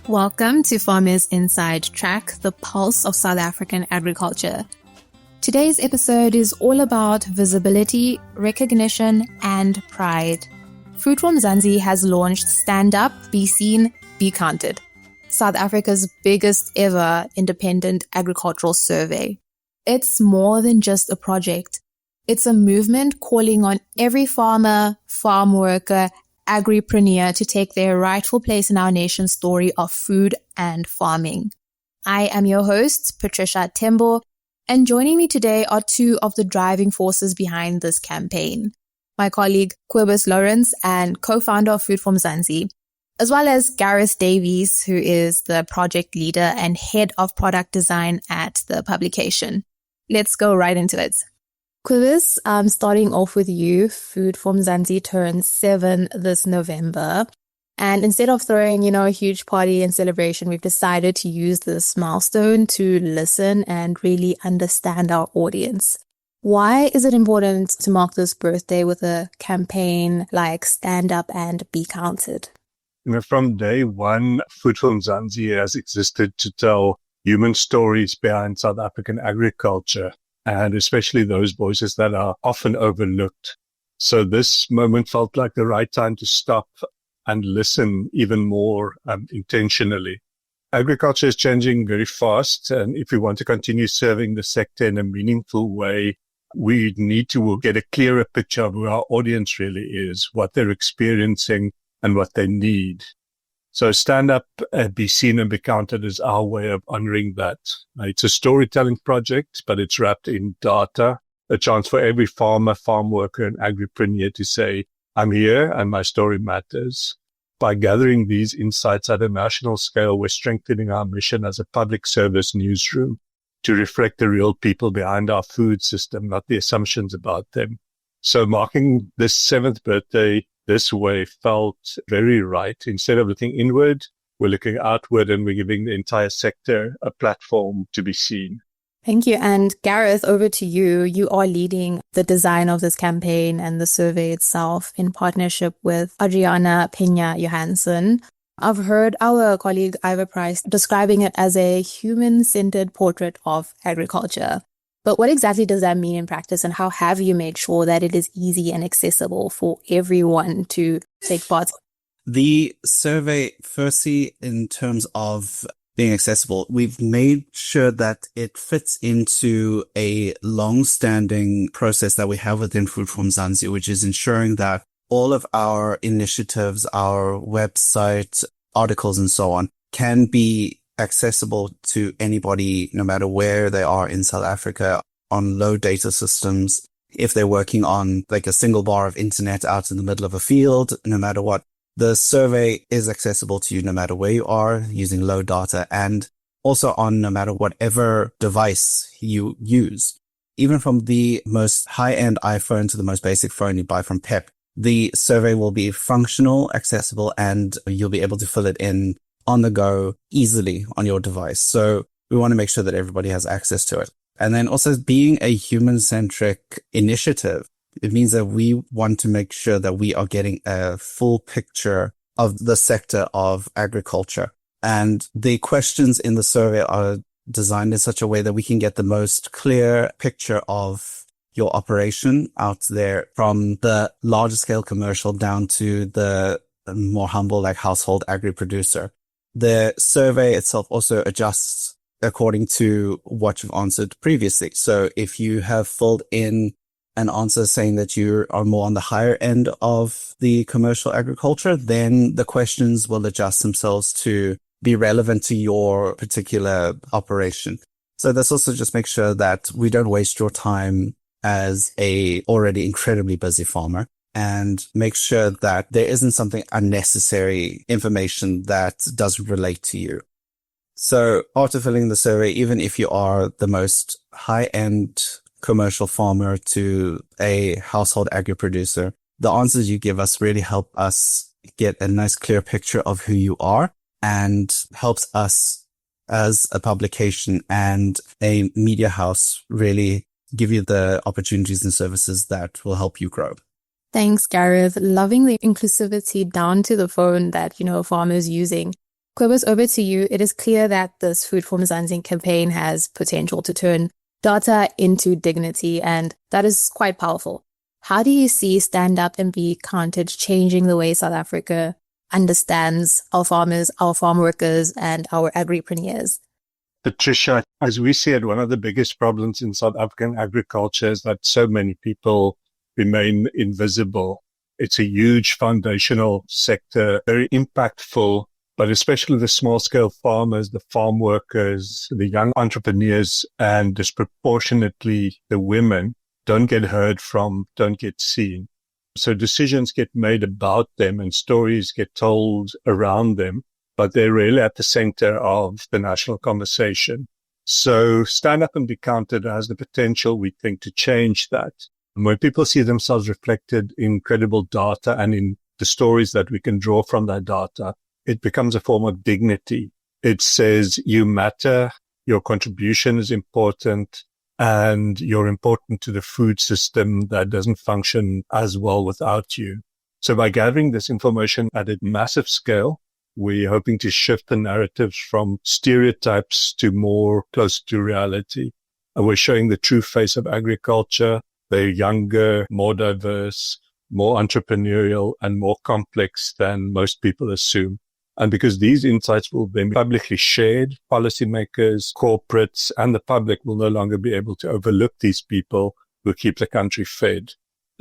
Welcome to Farmers Inside Track, the pulse of South African agriculture. Today's episode is all about visibility, recognition, and pride. For Mzansi has launched Stand Up, Be Seen, Be Counted, South Africa's biggest ever independent agricultural survey. It's more than just a project. It's a movement calling on every farmer, farm worker, agripreneur to take their rightful place in our nation's story of food and farming. I am your host, Patricia Tembo, and joining me today are two of the driving forces behind this campaign. My colleague, Quibus Lawrence, and co-founder of For Mzansi, as well as Gareth Davies, who is the project leader and head of product design at the publication. Let's go right into it. Quibus, starting off with you, For Mzansi turns 7 this November. And instead of throwing, a huge party and celebration, we've decided to use this milestone to listen and really understand our audience. Why is it important to mark this birthday with a campaign like Stand Up and Be Counted? From day one, For Mzansi has existed to tell human stories behind South African agriculture, and especially those voices that are often overlooked. So this moment felt like the right time to stop and listen even more intentionally. Agriculture is changing very fast, and if we want to continue serving the sector in a meaningful way, we need to get a clearer picture of who our audience really is, what they're experiencing, and what they need. So Stand Up, Be Seen and Be Counted is our way of honoring that. It's a storytelling project, but it's wrapped in data, a chance for every farmer, farm worker, and agripreneur to say, I'm here and my story matters. By gathering these insights at a national scale, we're strengthening our mission as a public service newsroom to reflect the real people behind our food system, not the assumptions about them. So marking this 7th birthday this way felt very right. Instead of looking inward, we're looking outward, and we're giving the entire sector a platform to be seen. Thank you. And Gareth, over to you. You are leading the design of this campaign and the survey itself in partnership with Adriana Pena Johansson. I've heard our colleague Ivor Price describing it as a human-centered portrait of agriculture. But what exactly does that mean in practice, and how have you made sure that it is easy and accessible for everyone to take part? The survey, firstly, in terms of being accessible, we've made sure that it fits into a long-standing process that we have within For Mzansi, which is ensuring that all of our initiatives, our website, articles, and so on can be accessible to anybody, no matter where they are in South Africa, on low data systems. If they're working on like a single bar of internet out in the middle of a field, no matter what, the survey is accessible to you no matter where you are, using low data, and also on no matter whatever device you use. Even from the most high-end iPhone to the most basic phone you buy from Pep, the survey will be functional, accessible, and you'll be able to fill it in on the go easily on your device. So we want to make sure that everybody has access to it. And then also, being a human-centric initiative, it means that we want to make sure that we are getting a full picture of the sector of agriculture. And the questions in the survey are designed in such a way that we can get the most clear picture of your operation out there, from the larger scale commercial down to the more humble, like household agri-producer. The survey itself also adjusts according to what you've answered previously. So if you have filled in an answer saying that you are more on the higher end of the commercial agriculture, then the questions will adjust themselves to be relevant to your particular operation. So this also just makes sure that we don't waste your time as a already incredibly busy farmer, and make sure that there isn't something unnecessary information that doesn't relate to you. So after filling the survey, even if you are the most high-end commercial farmer to a household agri-producer, the answers you give us really help us get a nice clear picture of who you are, and helps us as a publication and a media house really give you the opportunities and services that will help you grow. Thanks, Gareth. Loving the inclusivity down to the phone that, farmers using. Kobus, over to you. It is clear that this Food for Mzansi campaign has potential to turn data into dignity, and that is quite powerful. How do you see Stand Up and Be Counted changing the way South Africa understands our farmers, our farm workers, and our agripreneurs? Patricia, as we see it, one of the biggest problems in South African agriculture is that so many people remain invisible. It's a huge foundational sector, very impactful, but especially the small-scale farmers, the farm workers, the young entrepreneurs, and disproportionately the women don't get heard from, don't get seen. So decisions get made about them and stories get told around them, but they're really at the center of the national conversation. So Stand Up and Be Counted has the potential, we think, to change that. And when people see themselves reflected in credible data and in the stories that we can draw from that data, it becomes a form of dignity. It says you matter, your contribution is important, and you're important to the food system that doesn't function as well without you. So by gathering this information at a massive scale, we're hoping to shift the narratives from stereotypes to more close to reality. And we're showing the true face of agriculture. They're younger, more diverse, more entrepreneurial, and more complex than most people assume. And because these insights will then be publicly shared, policymakers, corporates, and the public will no longer be able to overlook these people who keep the country fed.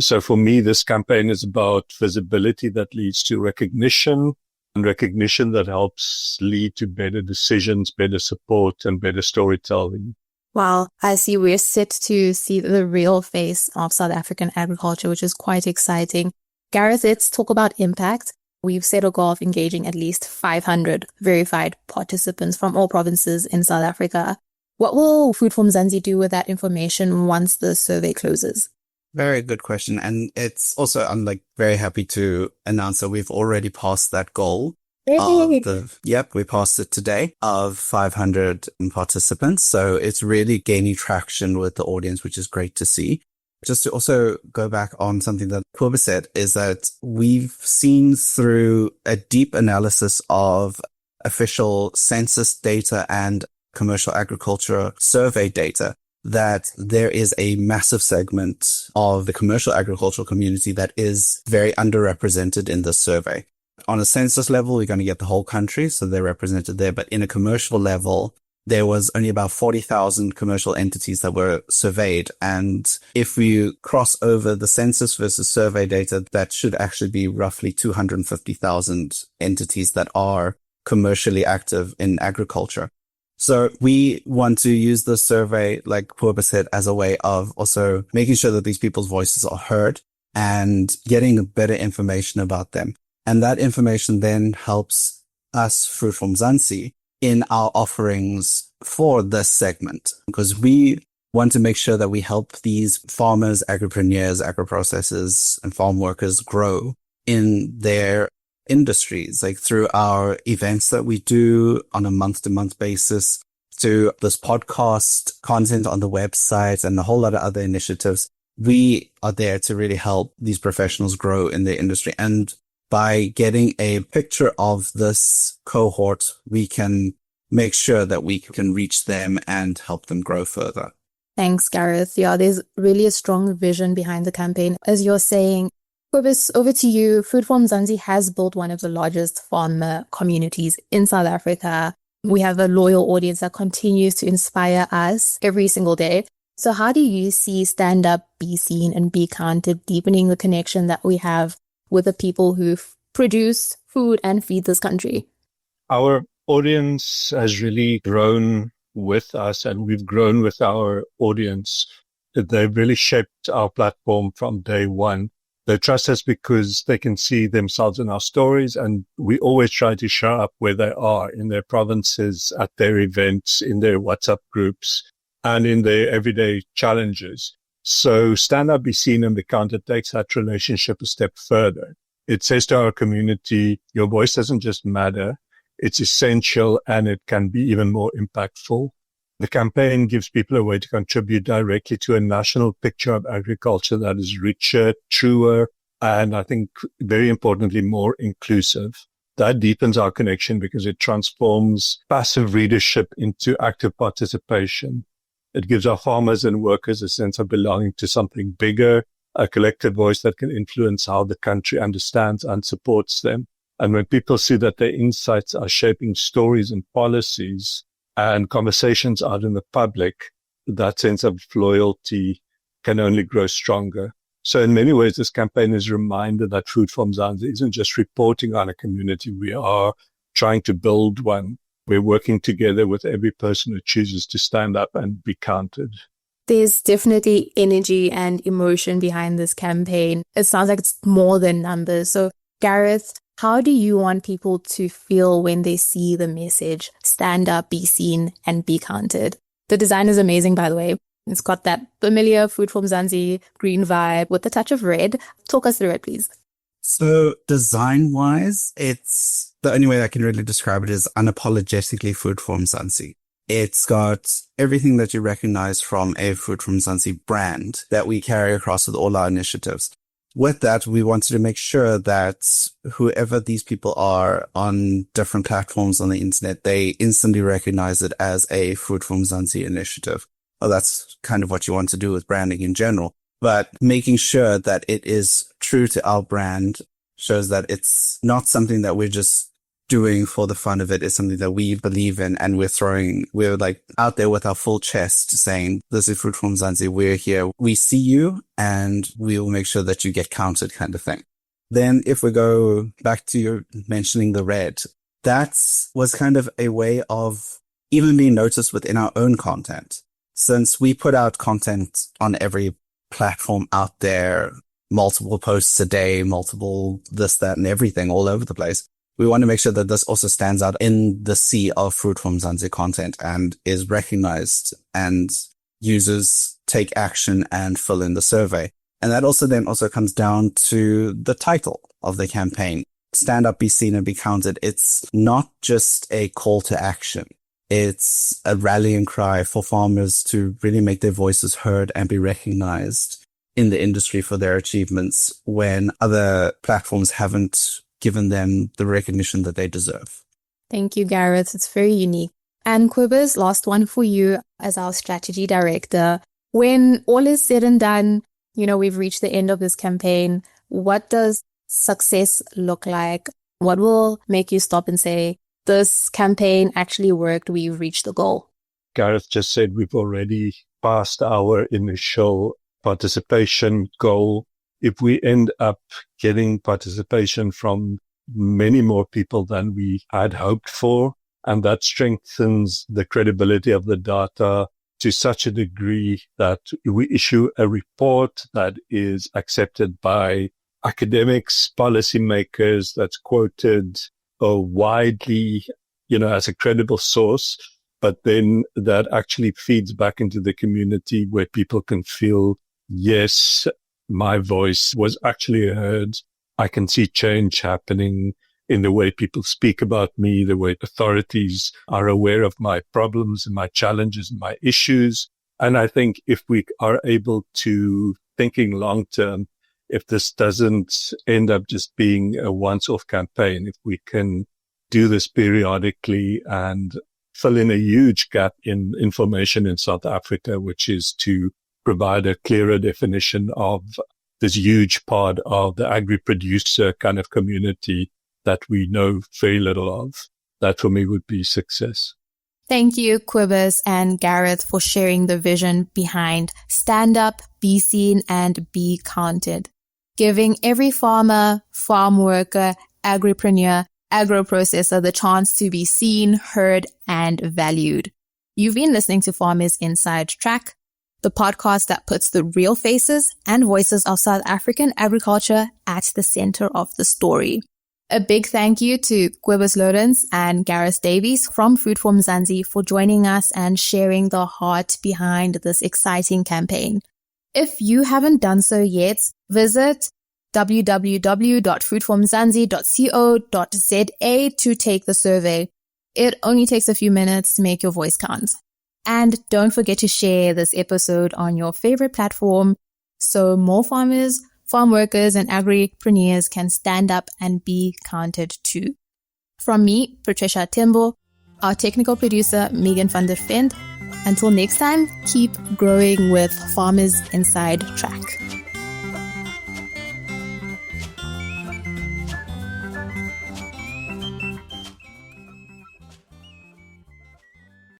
So for me, this campaign is about visibility that leads to recognition, and recognition that helps lead to better decisions, better support, and better storytelling. Wow, I see we're set to see the real face of South African agriculture, which is quite exciting. Gareth, let's talk about impact. We've set a goal of engaging at least 500 verified participants from all provinces in South Africa. What will Food for Mzansi do with that information once the survey closes? Very good question. And it's also, I'm very happy to announce that we've already passed that goal. We passed it today of 500 participants. So it's really gaining traction with the audience, which is great to see. Just to also go back on something that Kobus said is that we've seen through a deep analysis of official census data and commercial agriculture survey data that there is a massive segment of the commercial agricultural community that is very underrepresented in this survey. On a census level, we're going to get the whole country, so they're represented there. But in a commercial level, there was only about 40,000 commercial entities that were surveyed. And if we cross over the census versus survey data, that should actually be roughly 250,000 entities that are commercially active in agriculture. So we want to use the survey, like Kobus said, as a way of also making sure that these people's voices are heard and getting better information about them. And that information then helps us, Food for Mzansi, in our offerings for this segment, because we want to make sure that we help these farmers, agripreneurs, agro-processors, and farm workers grow in their industries, like through our events that we do on a month-to-month basis, to this podcast content on the website and a whole lot of other initiatives. We are there to really help these professionals grow in their industry. And by getting a picture of this cohort, we can make sure that we can reach them and help them grow further. Thanks, Gareth. Yeah, there's really a strong vision behind the campaign. As you're saying, Kobus, over to you. Food for Mzansi has built one of the largest farmer communities in South Africa. We have a loyal audience that continues to inspire us every single day. So how do you see Stand Up, Be Seen, and Be Counted deepening the connection that we have with the people who produce food and feed this country? Our audience has really grown with us, and we've grown with our audience. They've really shaped our platform from day one. They trust us because they can see themselves in our stories, and we always try to show up where they are, in their provinces, at their events, in their WhatsApp groups, and in their everyday challenges. So Stand Up, Be Seen, and Be Counted takes that relationship a step further. It says to our community, your voice doesn't just matter, it's essential, and it can be even more impactful. The campaign gives people a way to contribute directly to a national picture of agriculture that is richer, truer, and I think very importantly, more inclusive. That deepens our connection because it transforms passive readership into active participation. It gives our farmers and workers a sense of belonging to something bigger, a collective voice that can influence how the country understands and supports them. And when people see that their insights are shaping stories and policies and conversations out in the public, that sense of loyalty can only grow stronger. So in many ways, this campaign is a reminder that Food for Mzansi isn't just reporting on a community. We are trying to build one. We're working together with every person who chooses to stand up and be counted. There's definitely energy and emotion behind this campaign. It sounds like it's more than numbers. So Gareth, how do you want people to feel when they see the message, stand up, be seen, and be counted? The design is amazing, by the way. It's got that familiar Food for Mzansi green vibe with a touch of red. Talk us through it, please. So design-wise, it's the only way I can really describe it is unapologetically Food for Mzansi. It's got everything that you recognize from a Food for Mzansi brand that we carry across with all our initiatives. With that, we wanted to make sure that whoever these people are on different platforms on the internet, they instantly recognize it as a Food for Mzansi initiative. Well, that's kind of what you want to do with branding in general, but making sure that it is true to our brand shows that it's not something that we're just doing for the fun of it. It's something that we believe in, and we're like out there with our full chest saying, this is Food for Mzansi. We're here. We see you and we'll make sure that you get counted, kind of thing. Then if we go back to your mentioning the red, that was kind of a way of even being noticed within our own content. Since we put out content on every platform out there, multiple posts a day, multiple this, that, and everything all over the place, we want to make sure that this also stands out in the sea of Food for Mzansi content and is recognized, and users take action and fill in the survey. And that also then also comes down to the title of the campaign. Stand up, be seen, and be counted. It's not just a call to action. It's a rallying cry for farmers to really make their voices heard and be recognized in the industry for their achievements when other platforms haven't given them the recognition that they deserve. Thank you, Gareth. It's very unique. And Quibus, last one for you as our strategy director. When all is said and done, we've reached the end of this campaign. What does success look like? What will make you stop and say, this campaign actually worked, we've reached the goal? Gareth just said we've already passed our initial participation goal. If we end up getting participation from many more people than we had hoped for, and that strengthens the credibility of the data to such a degree that we issue a report that is accepted by academics, policymakers, that's quoted widely, as a credible source, but then that actually feeds back into the community where people can feel, yes, my voice was actually heard. I can see change happening in the way people speak about me, the way authorities are aware of my problems and my challenges and my issues. And I think if we are able to, thinking long term, if this doesn't end up just being a once-off campaign, if we can do this periodically and fill in a huge gap in information in South Africa, which is to provide a clearer definition of this huge part of the agri-producer kind of community that we know very little of, that for me would be success. Thank you, Quibus and Gareth, for sharing the vision behind Stand Up, Be Seen, and Be Counted, giving every farmer, farm worker, agripreneur, agro-processor the chance to be seen, heard, and valued. You've been listening to Farmers Inside Track, the podcast that puts the real faces and voices of South African agriculture at the center of the story. A big thank you to Quibus Lorenz and Gareth Davies from Food for Mzansi for joining us and sharing the heart behind this exciting campaign. If you haven't done so yet, visit www.foodformzansi.co.za to take the survey. It only takes a few minutes to make your voice count. And don't forget to share this episode on your favorite platform so more farmers, farm workers, and agripreneurs can stand up and be counted too. From me, Patricia Timbo, our technical producer, Megan van der Vent. Until next time, keep growing with Farmers Inside Track.